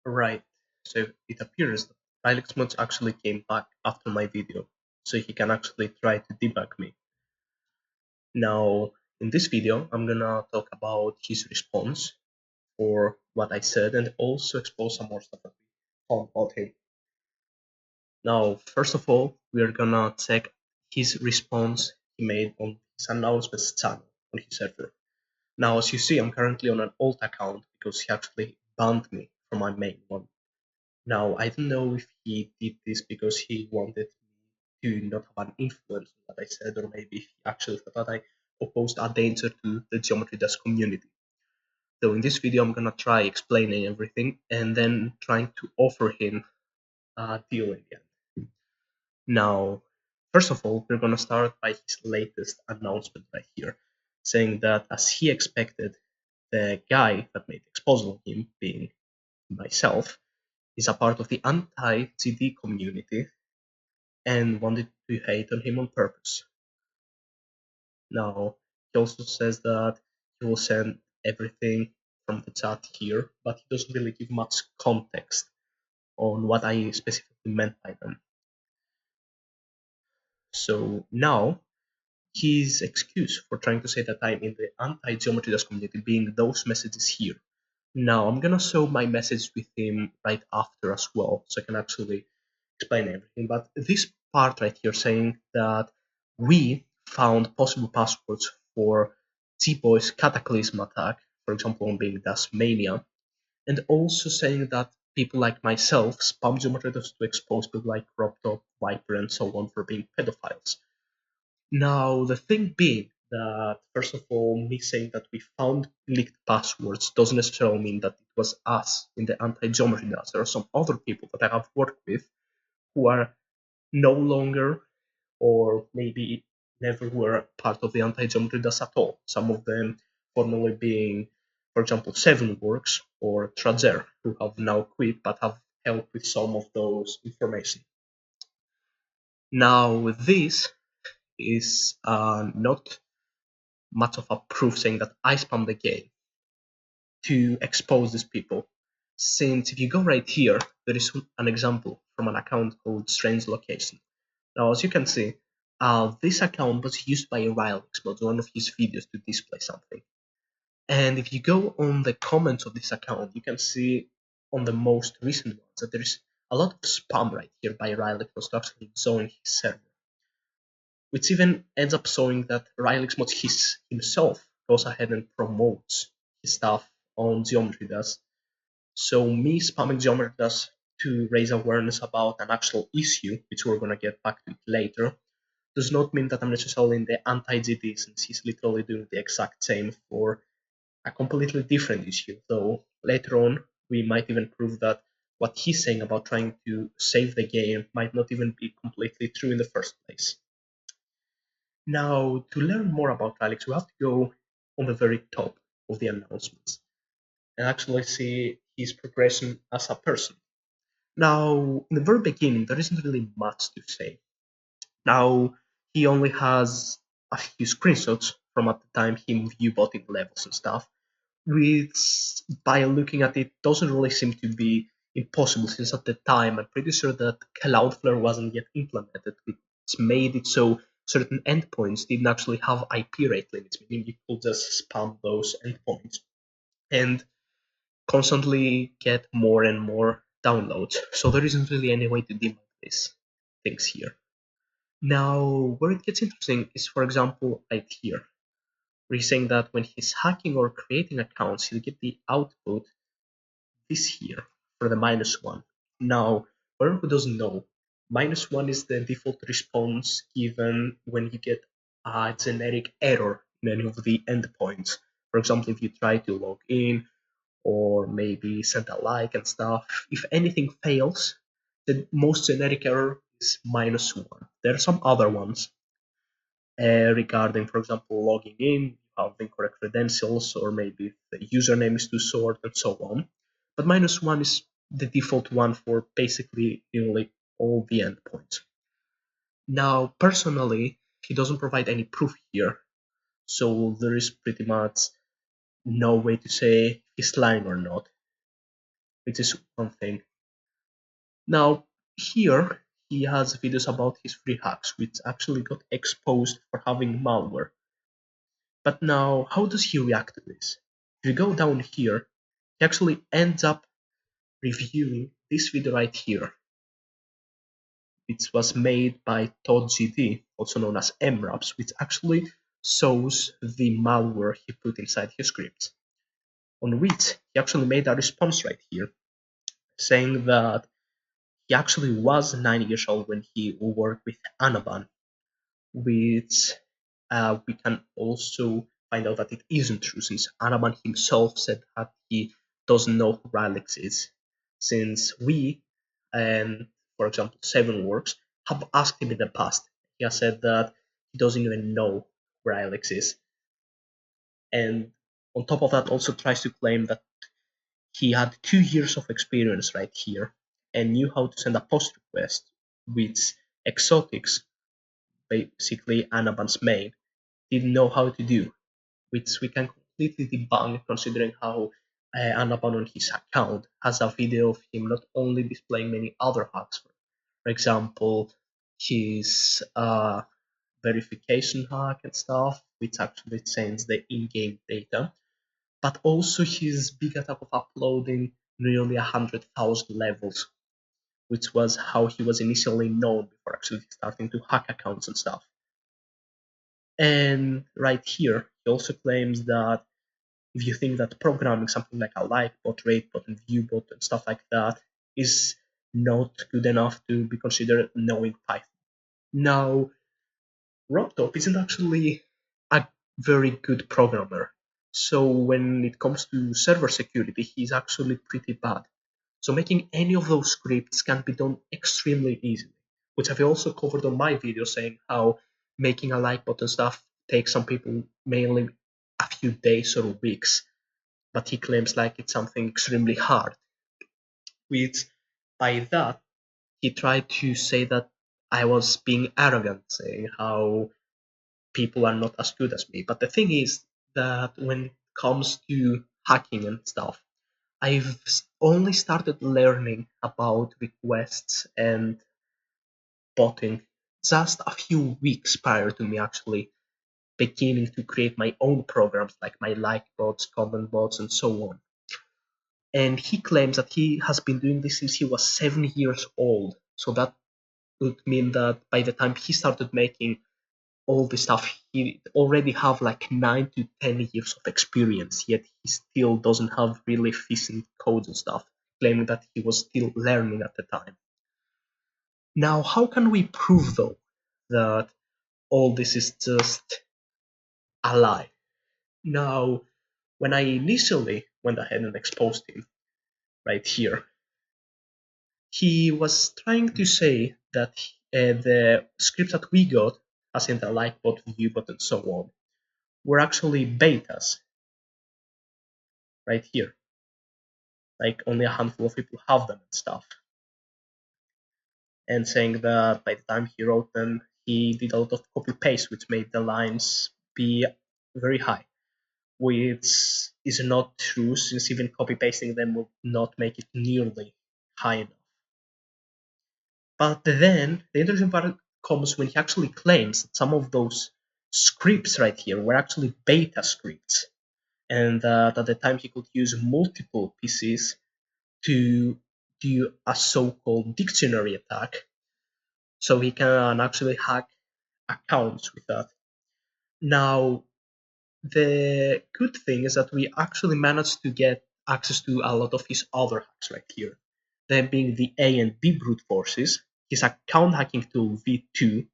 Right, so it appears that Rylixmods actually came back after my video, so he can actually try to debug me. Now, in this video, I'm gonna talk about his response for what I said and also expose some more stuff that we found about him. Now, first of all, we're gonna check his response he made on his announcements channel on his server. Now, as you see, I'm currently on an old account because he actually banned me from my main one. Now, I don't know if he did this because he wanted me to not have an influence on what I said, or maybe he actually thought that I opposed a danger to the Geometry Dash community. So in this video, I'm gonna try explaining everything and then trying to offer him a deal in the end. Now, first of all, we're gonna start by his latest announcement right here, saying that as he expected, the guy that made Exposal on him, being myself, is a part of the anti-GD community and wanted to hate on him on purpose. Now, he also says that he will send everything from the chat here, but he doesn't really give much context on what I specifically meant by them. So now, his excuse for trying to say that I'm in the anti-geometry dash community being those messages here. Now, I'm gonna show my message with him right after as well, so I can actually explain everything. But this part right here saying that we found possible passwords for T-Boy's Cataclysm attack, for example, on being Dasmania, and also saying that people like myself spam geometrators to expose people like Robtop, Viper, and so on for being pedophiles. Now, the thing being that, first of all, me saying that we found leaked passwords doesn't necessarily mean that it was us in the anti-geometry dash. There are some other people that I have worked with who are no longer, or maybe never were part of the anti-geometry dash at all. Some of them formerly being, for example, Sevenworks or Trazer, who have now quit but have helped with some of those information. Now, this is not much of a proof saying that I spam the game to expose these people. Since if you go right here, there is an example from an account called Strange Location. Now, as you can see, this account was used by Rylixmods in one of his videos to display something. And if you go on the comments of this account, you can see on the most recent ones that there is a lot of spam right here by Rylixmods to actually join his server, which even ends up showing that Rylixmods himself goes ahead and promotes his stuff on Geometry Dash. So me spamming Geometry Dash to raise awareness about an actual issue, which we're gonna get back to it later, does not mean that I'm necessarily in the anti-GD, since he's literally doing the exact same for a completely different issue. Though later on, we might even prove that what he's saying about trying to save the game might not even be completely true in the first place. Now, to learn more about Rylix, we have to go on the very top of the announcements and actually see his progression as a person. Now, in the very beginning, there isn't really much to say. Now, he only has a few screenshots from at the time him viewbotting levels and stuff, which, by looking at it, doesn't really seem to be impossible, since at the time I'm pretty sure that Cloudflare wasn't yet implemented, which made it so certain endpoints didn't actually have IP rate limits, meaning you could just spam those endpoints and constantly get more and more downloads. So there isn't really any way to debug these things here. Now, where it gets interesting is, for example, right here, where he's saying that when he's hacking or creating accounts, he'll get the output this here for the -1. Now, for anyone who doesn't know, -1 is the default response given when you get a generic error in any of the endpoints. For example, if you try to log in or maybe send a like and stuff, if anything fails, the most generic error is -1. There are some other ones regarding, for example, logging in, you have incorrect credentials, or maybe the username is too short, and so on. But -1 is the default one for basically nearly all the endpoints. Now, personally, he doesn't provide any proof here, so there is pretty much no way to say he's lying or not. which is one thing. Now, here he has videos about his free hacks, which actually got exposed for having malware. But now, how does he react to this? If you go down here, he actually ends up reviewing this video right here, which was made by Todd GD, also known as MRAPs, which actually shows the malware he put inside his scripts. On which he actually made a response right here, saying that he actually was 9 years old when he worked with Anaban, which we can also find out that it isn't true, since Anaban himself said that he doesn't know who Rylix is, since we, and for example, Seven Works, have asked him in the past. He has said that he doesn't even know who Rylix is. And on top of that, also tries to claim that he had 2 years of experience right here and knew how to send a post request, which Exotics, basically Anaban's main, didn't know how to do, which we can completely debunk considering how Anaban on his account has a video of him not only displaying many other hacks, for example, his verification hack and stuff, which actually changes the in-game data, but also his big attack of uploading nearly 100,000 levels, which was how he was initially known before actually starting to hack accounts and stuff. And right here, he also claims that if you think that programming something like a like bot, rate bot, and view bot and stuff like that is not good enough to be considered knowing Python. Now, RobTop isn't actually a very good programmer. So when it comes to server security, he's actually pretty bad. So making any of those scripts can be done extremely easily, which I've also covered on my video saying how making a like button stuff takes some people mainly a few days or weeks, but he claims like it's something extremely hard. Which by that he tried to say that I was being arrogant, saying how people are not as good as me. But the thing is that when it comes to hacking and stuff, I've only started learning about requests and botting just a few weeks prior to me actually beginning to create my own programs like my like bots, comment bots, and so on. And he claims that he has been doing this since he was 7 years old. So that would mean that by the time he started making all this stuff, he already have like 9 to 10 years of experience, yet he still doesn't have really efficient codes and stuff, claiming that he was still learning at the time. Now, how can we prove though that all this is just a lie? Now, when I initially went ahead and exposed him right here, he was trying to say that the scripts that we got, as in the like bot, view bot, and so on, were actually betas right here. Like only a handful of people have them and stuff. And saying that by the time he wrote them, he did a lot of copy paste, which made the lines be very high, which is not true since even copy pasting them will not make it nearly high enough. But then the interesting part comes when he actually claims that some of those scripts right here were actually beta scripts, and that at the time he could use multiple PCs to do a so-called dictionary attack, so he can actually hack accounts with that. Now, the good thing is that we actually managed to get access to a lot of his other hacks right here. Them being the A and B brute forces, his account hacking tool V2,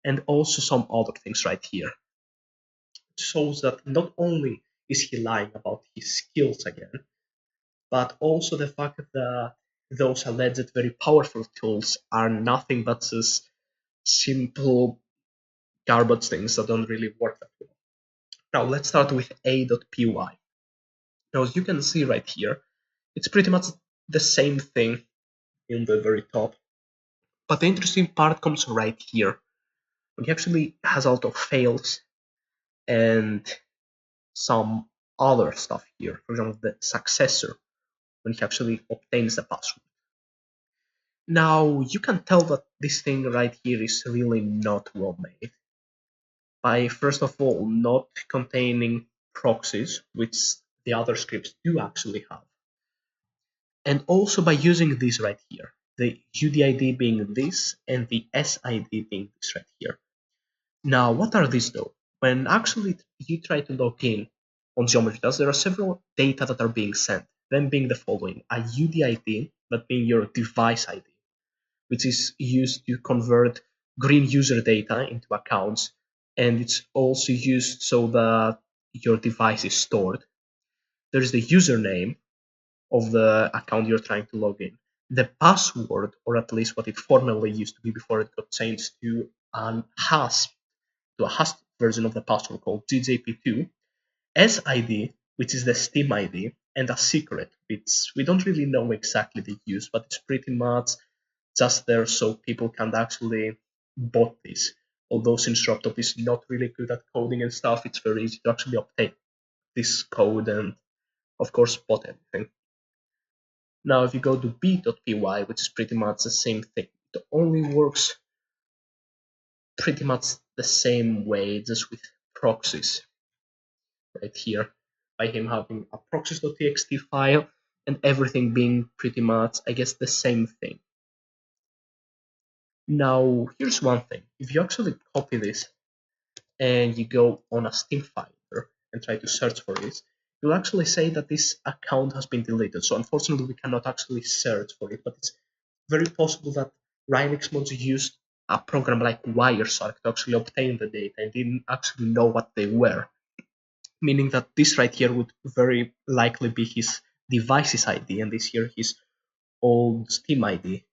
and also some other things right here. It shows that not only is he lying about his skills again, but also the fact that those alleged very powerful tools are nothing but just simple garbage things that don't really work that well. Now let's start with a.py. Now as you can see right here, it's pretty much the same thing in the very top. But the interesting part comes right here, when he actually has a lot of fails and some other stuff here. For example, the successor, when he actually obtains the password. Now, you can tell that this thing right here is really not well made by, first of all, not containing proxies, which the other scripts do actually have, and also by using this right here, the UDID being this and the SID being this right here. Now, what are these though? When actually you try to log in on Geometry Dash, there are several data that are being sent, them being the following: a UDID, that being your device ID, which is used to convert green user data into accounts, and it's also used so that your device is stored. There's the username of the account you're trying to log in, the password, or at least what it formerly used to be before it got changed to a hasp version of the password called GJP2, SID, which is the Steam ID, and a secret, which we don't really know exactly the use, but it's pretty much just there so people can actually bot this. Although since Droptop is not really good at coding and stuff, it's very easy to actually obtain this code and, of course, bot everything. Now, if you go to b.py, which is pretty much the same thing, it only works pretty much the same way, just with proxies right here, by him having a proxies.txt file and everything being pretty much, I guess, the same thing. Now, here's one thing. If you actually copy this and you go on a Steam Finder and try to search for this, you'll actually say that this account has been deleted. So unfortunately, we cannot actually search for it, but it's very possible that Rylixmods used a program like Wireshark to actually obtain the data and didn't actually know what they were, meaning that this right here would very likely be his device's ID and this here his old Steam ID,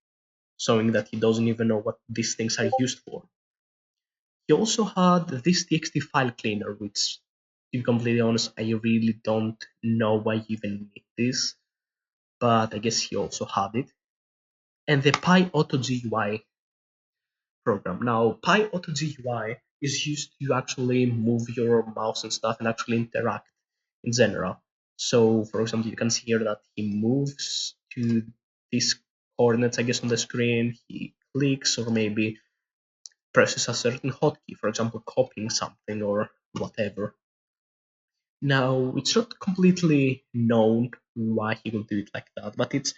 showing that he doesn't even know what these things are used for. He also had this txt file cleaner, which, to be completely honest, I really don't know why you even need this, but I guess he also had it. And the PyAutoGUI program. Now, PyAutoGUI is used to actually move your mouse and stuff and actually interact in general. So, for example, you can see here that he moves to these coordinates, I guess, on the screen. He clicks or maybe presses a certain hotkey, for example, copying something or whatever. Now, it's not completely known why he will do it like that, but it's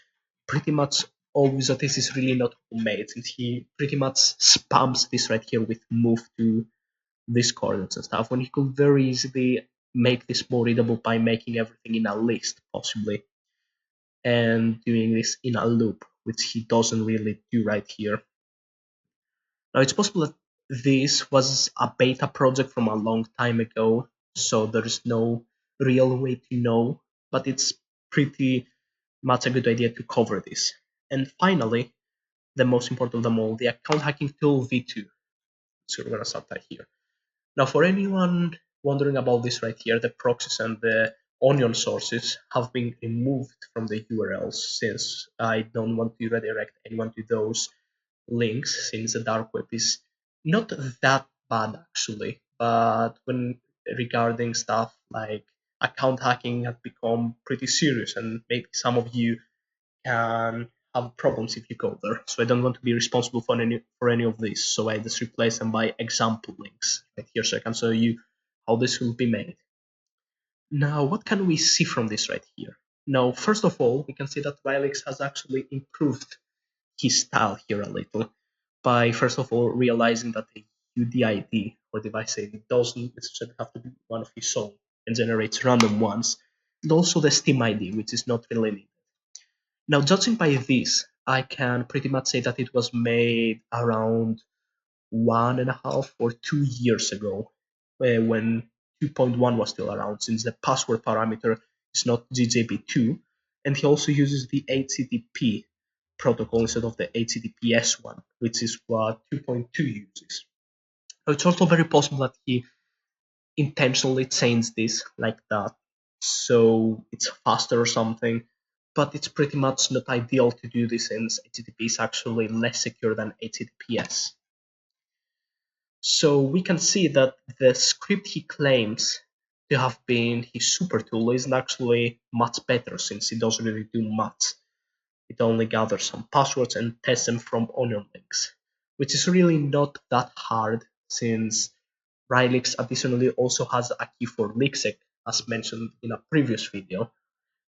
pretty much obvious that this is really not homemade, since he pretty much spams this right here with move to these coordinates and stuff, when he could very easily make this more readable by making everything in a list, possibly, and doing this in a loop, which he doesn't really do right here. Now, it's possible that this was a beta project from a long time ago, so there is no real way to know, but it's pretty much a good idea to cover this. And finally, the most important of them all, the account hacking tool v2. So we're going to start that here. Now, for anyone wondering about this right here, the proxies and the onion sources have been removed from the URLs, since I don't want to redirect anyone to those links, since the dark web is not that bad actually, but when regarding stuff like account hacking has become pretty serious, and maybe some of you can have problems if you go there. So I don't want to be responsible for any of this, so I just replace them by example links right here, so I can show you how this will be made. Now, what can we see from this right here? Now, first of all, we can see that Rylix has actually improved his style here a little by, first of all, realizing that the UDID or device ID doesn't necessarily have to be one of his own and generates random ones, and also the Steam ID, which is not really needed. Now, judging by this, I can pretty much say that it was made around 1.5 or 2 years ago, when 2.1 was still around, since the password parameter is not GJP2, and he also uses the HTTP protocol instead of the HTTPS one, which is what 2.2 uses. So it's also very possible that he intentionally changed this like that, so it's faster or something, but it's pretty much not ideal to do this, since HTTP is actually less secure than HTTPS. So we can see that the script he claims to have been his super tool isn't actually much better since it doesn't really do much. It only gathers some passwords and tests them from onion links, which is really not that hard since Rylix additionally also has a key for Lixec, as mentioned in a previous video,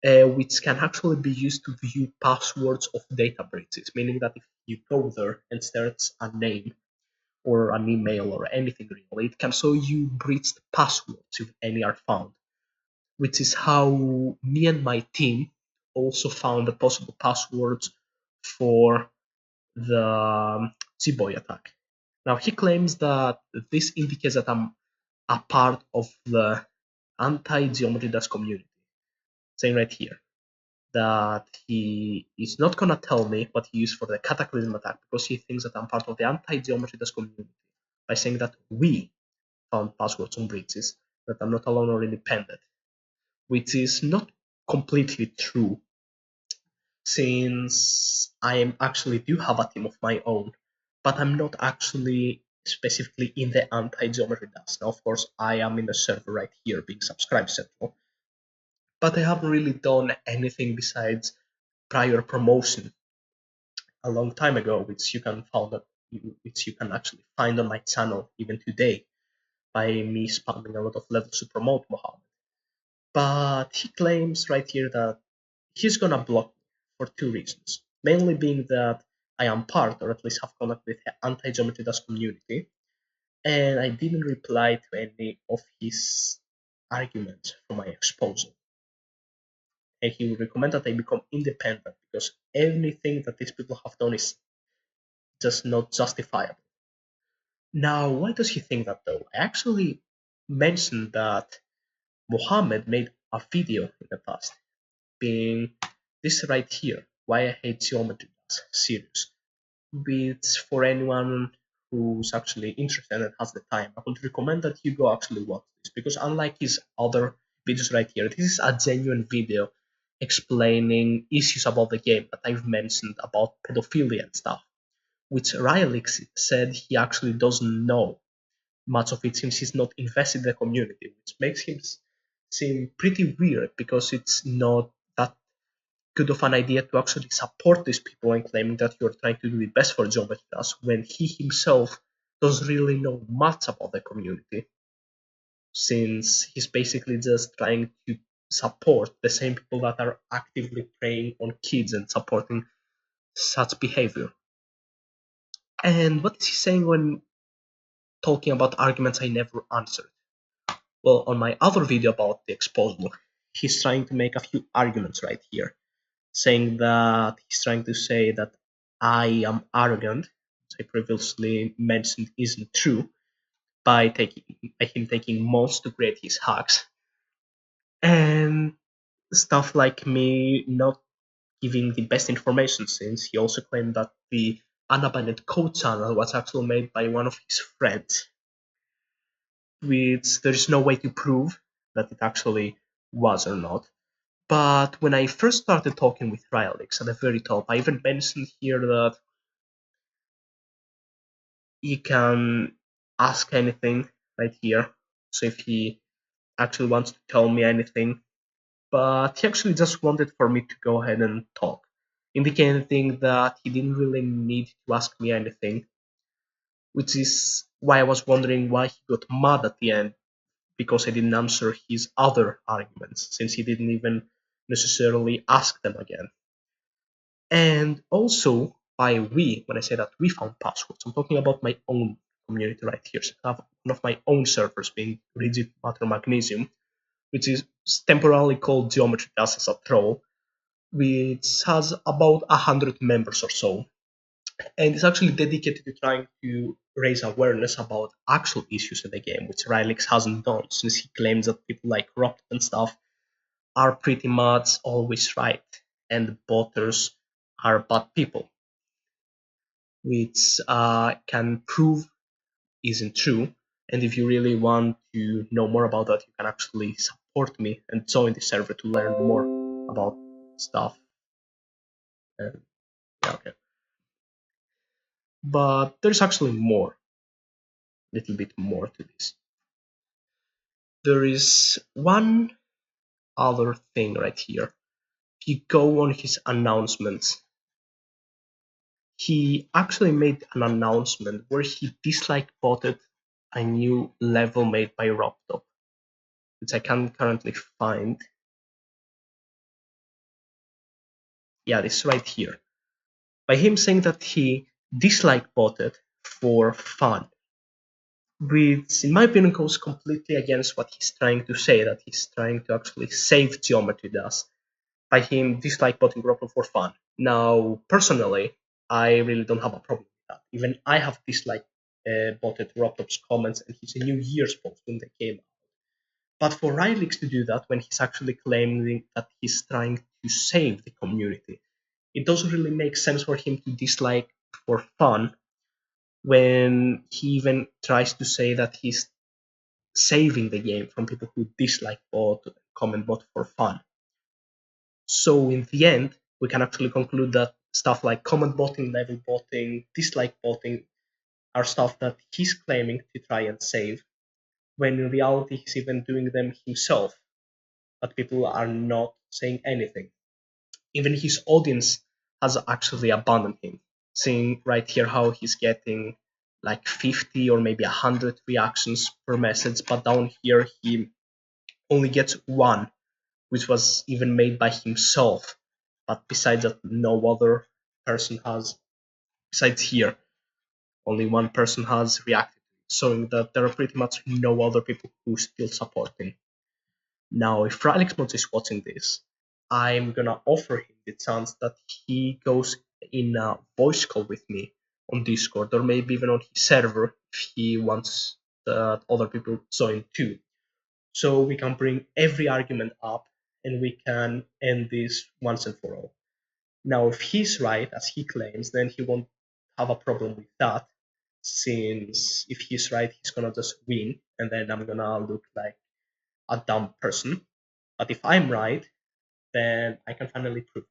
which can actually be used to view passwords of data breaches, meaning that if you go there and search a name or an email or anything really, it can show you breached passwords if any are found, which is how me and my team also found the possible passwords for the Ziboy attack. Now he claims that this indicates that I'm a part of the anti-geometry dash community, saying right here that he is not gonna tell me what he used for the Cataclysm attack because he thinks that I'm part of the anti-geometry dash community by saying that we found passwords on breaches, that I'm not alone or independent, which is not completely true since I am actually do have a team of my own, but I'm not actually specifically in the anti-geometry dash. Now, of course, I am in the server right here being subscribed central, but I haven't really done anything besides prior promotion a long time ago, which you can actually find on my channel even today by me spamming a lot of levels to promote Mohammed. But he claims right here that he's gonna block me for two reasons. Mainly being that I am part, or at least have contact with the anti-geometry dash community, and I didn't reply to any of his arguments for my exposal. And he would recommend that I become independent because anything that these people have done is just not justifiable. Now, why does he think that though? I actually mentioned that Mohammed made a video in the past, being this right here, Why I Hate Geometry series, which for anyone who's actually interested and has the time, I would recommend that you go actually watch this because unlike his other videos right here, this is a genuine video explaining issues about the game that I've mentioned about pedophilia and stuff, which Rylix said he actually doesn't know much of it since he's not invested in the community, which makes him seem pretty weird because it's not that good of an idea to actually support these people and claiming that you're trying to do the best for Geometry Dash when he himself doesn't really know much about the community, since he's basically just trying to support the same people that are actively preying on kids and supporting such behavior. And what is he saying when talking about arguments I never answered? Well, on my other video about the exposal, he's trying to make a few arguments right here, saying that he's trying to say that I am arrogant, which I previously mentioned isn't true, by him taking months to create his hacks, and stuff like me not giving the best information since he also claimed that the unabandoned code channel was actually made by one of his friends, which there is no way to prove that it actually was or not. But when I first started talking with Rylix at the very top, I even mentioned here that he can ask anything right here. So if he actually wants to tell me anything, but he actually just wanted for me to go ahead and talk, indicating that he didn't really need to ask me anything, which is why I was wondering why he got mad at the end because I didn't answer his other arguments, since he didn't even necessarily ask them again. And also, by we, when I say that we found passwords, I'm talking about my own community right here. So I have one of my own servers being rigid matter magnesium, which is temporarily called Geometry Dash as a troll, which has about 100 members or so. And it's actually dedicated to trying to raise awareness about actual issues in the game, which Rylix hasn't done, since he claims that people like Rocket and stuff are pretty much always right, and botters are bad people, which can prove isn't true. And if you really want to know more about that, you can actually support me and join the server to learn more about stuff. And yeah, okay. But there's actually more, a little bit more to this. There is one other thing right here. If you go on his announcements, he actually made an announcement where he dislike botted a new level made by Robtop, which I can't currently find. Yeah, this right here. By him saying that he dislike botted for fun, which in my opinion goes completely against what he's trying to say, that he's trying to actually save geometry dust by him dislike botting Robtop for fun. Now, personally, I really don't have a problem with that. Even I have disliked botted Robtop's comments and his New Year's post when they came out. But for Rylix to do that when he's actually claiming that he's trying to save the community, it doesn't really make sense for him to dislike for fun when he even tries to say that he's saving the game from people who dislike bot, comment bot for fun. So in the end, we can actually conclude that stuff like comment botting, level botting, dislike botting are stuff that he's claiming to try and save, when in reality he's even doing them himself, but people are not saying anything. Even his audience has actually abandoned him. Seeing right here how he's getting like 50 or maybe 100 reactions per message, but down here he only gets one, which was even made by himself. But besides that, no other person has, besides here, only one person has reacted, showing that there are pretty much no other people who still support him. Now, if Rylixmods is watching this, I'm gonna offer him the chance that he goes in a voice call with me on Discord, or maybe even on his server if he wants that other people join too. So we can bring every argument up and we can end this once and for all. Now, if he's right, as he claims, then he won't have a problem with that, since if he's right, he's gonna just win, and then I'm gonna look like a dumb person. But if I'm right, then I can finally prove it.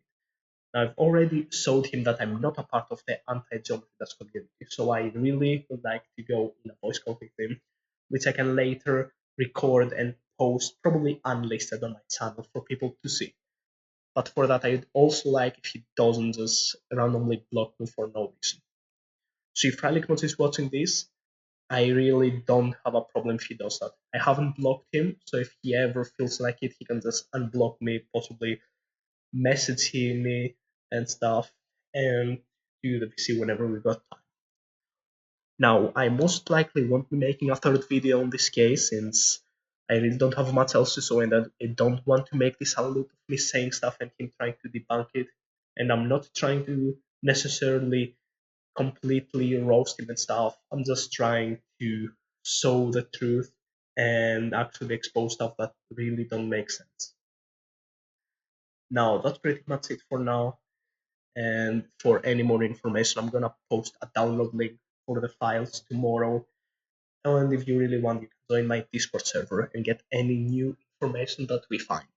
Now, I've already showed him that I'm not a part of the anti-geometry dust community, so I really would like to go in a voice call with him, which I can later record and post, probably unlisted on my channel for people to see. But for that, I'd also like if he doesn't just randomly block me for no reason. So if Rylixmods is watching this, I really don't have a problem if he does that. I haven't blocked him, so if he ever feels like it, he can just unblock me, possibly message me and stuff, and do the VC whenever we got time. Now, I most likely won't be making a third video on this case, since I really don't have much else to show, and I don't want to make this a loop of me saying stuff and him trying to debunk it. And I'm not trying to necessarily completely roast him and stuff. I'm just trying to show the truth and actually expose stuff that really don't make sense. Now, that's pretty much it for now. And for any more information, I'm gonna post a download link for the files tomorrow. And if you really want, you can join my Discord server and get any new information that we find.